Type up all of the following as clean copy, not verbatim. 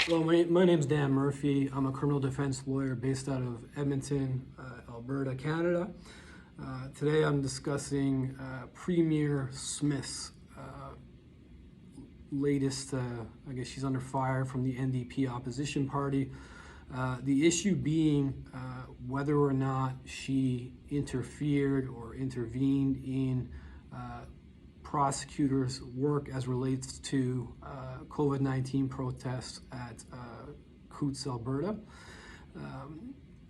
Well, my name's Dan Murphy. I'm a criminal defense lawyer based out of Edmonton, Alberta, Canada. Today I'm discussing Premier Smith's latest, I guess she's under fire from the NDP opposition party. The issue being whether or not she interfered or intervened in prosecutors' work as relates to COVID-19 protests at Coutts, Alberta.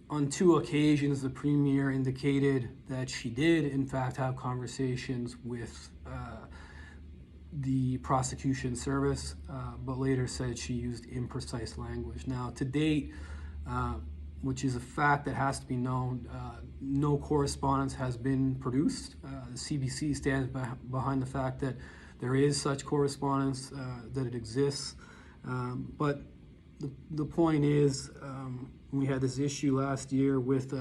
On two occasions, the Premier indicated that she did, in fact, have conversations with the prosecution service, but later said she used imprecise language. Now, to date, which is a fact that has to be known, no correspondence has been produced. The CBC stands behind the fact that there is such correspondence, that it exists. But the point is, we had this issue last year with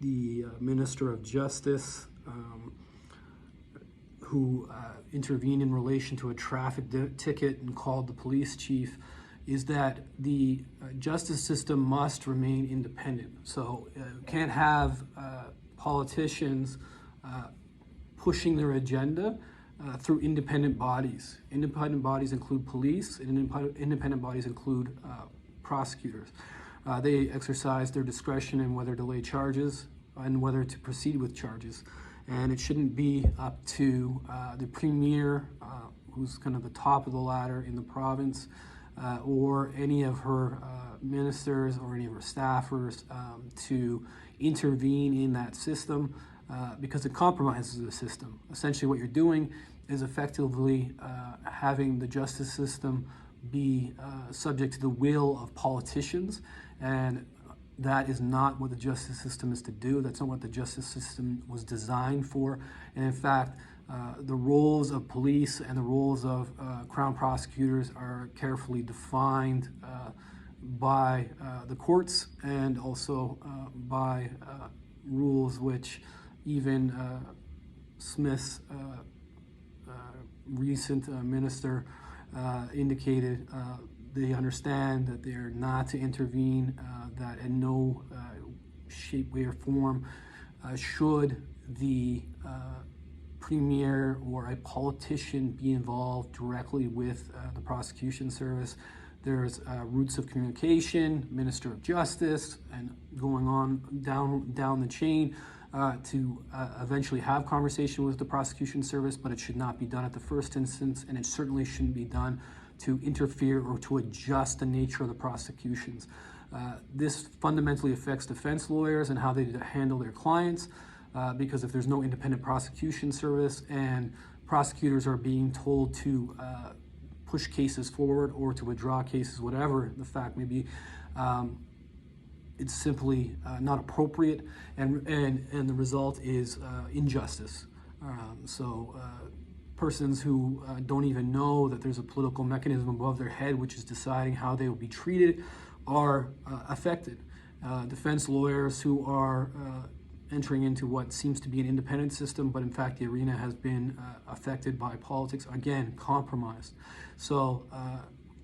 the Minister of Justice, who intervened in relation to a traffic ticket and called the police chief, is that the justice system must remain independent. So can't have politicians pushing their agenda through independent bodies. Independent bodies include police, and independent bodies include prosecutors. They exercise their discretion in whether to lay charges and whether to proceed with charges. And it shouldn't be up to the Premier, who's kind of the top of the ladder in the province, or any of her ministers or any of her staffers to intervene in that system, because it compromises the system. Essentially what you're doing is effectively having the justice system be subject to the will of politicians, and that is not what the justice system is to do. That's not what the justice system was designed for. And in fact, the roles of police and the roles of Crown prosecutors are carefully defined by the courts, and also by rules which even Smith's recent minister indicated they understand that they're not to intervene, that in no shape, way, or form should the Premier or a politician be involved directly with the prosecution service. There's routes of communication, Minister of Justice, and going on down the chain to eventually have conversation with the prosecution service, but it should not be done at the first instance, and it certainly shouldn't be done to interfere or to adjust the nature of the prosecutions. This fundamentally affects defense lawyers and how they handle their clients, because if there's no independent prosecution service and prosecutors are being told to push cases forward or to withdraw cases, whatever the fact may be, it's simply not appropriate, and the result is injustice. Persons who don't even know that there's a political mechanism above their head which is deciding how they will be treated are affected. Defense lawyers who are entering into what seems to be an independent system, but in fact the arena has been affected by politics, again, compromised. So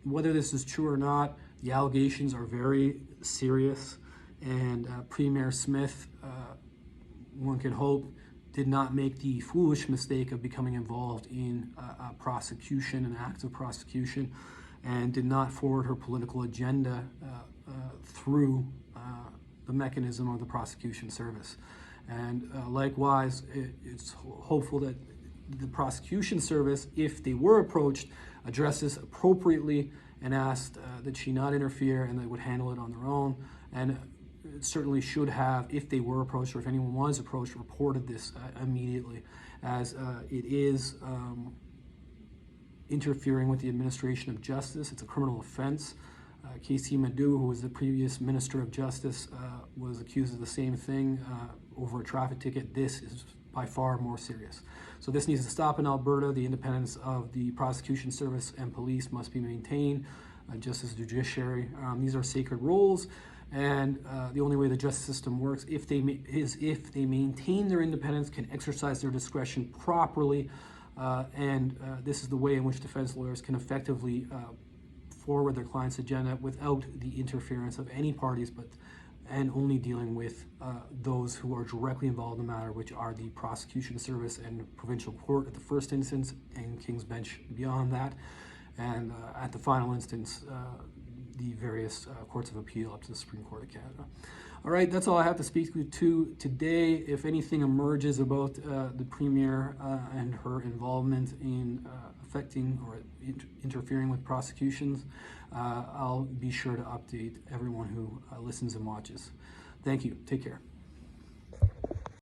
whether this is true or not, the allegations are very serious, and Premier Smith, one can hope, did not make the foolish mistake of becoming involved in a prosecution, an act of prosecution, and did not forward her political agenda through the mechanism of the prosecution service. And likewise, it's hopeful that the prosecution service, if they were approached, addressed this appropriately and asked that she not interfere, and they would handle it on their own. And it certainly should have, if they were approached or if anyone was approached, reported this immediately, as it is interfering with the administration of justice. It's a criminal offense. Casey Madu, who was the previous Minister of Justice, was accused of the same thing over a traffic ticket. This is by far more serious. So this needs to stop in Alberta. The independence of the prosecution service and police must be maintained, just as judiciary. These are sacred roles, and the only way the justice system works is if they maintain their independence, can exercise their discretion properly, and this is the way in which defense lawyers can effectively forward their client's agenda without the interference of any parties, and only dealing with those who are directly involved in the matter, which are the prosecution service and provincial court at the first instance, and King's Bench beyond that, and at the final instance, the various courts of appeal up to the Supreme Court of Canada. All right, that's all I have to speak to today. If anything emerges about the Premier and her involvement in affecting or interfering with prosecutions, I'll be sure to update everyone who listens and watches. Thank you. Take care.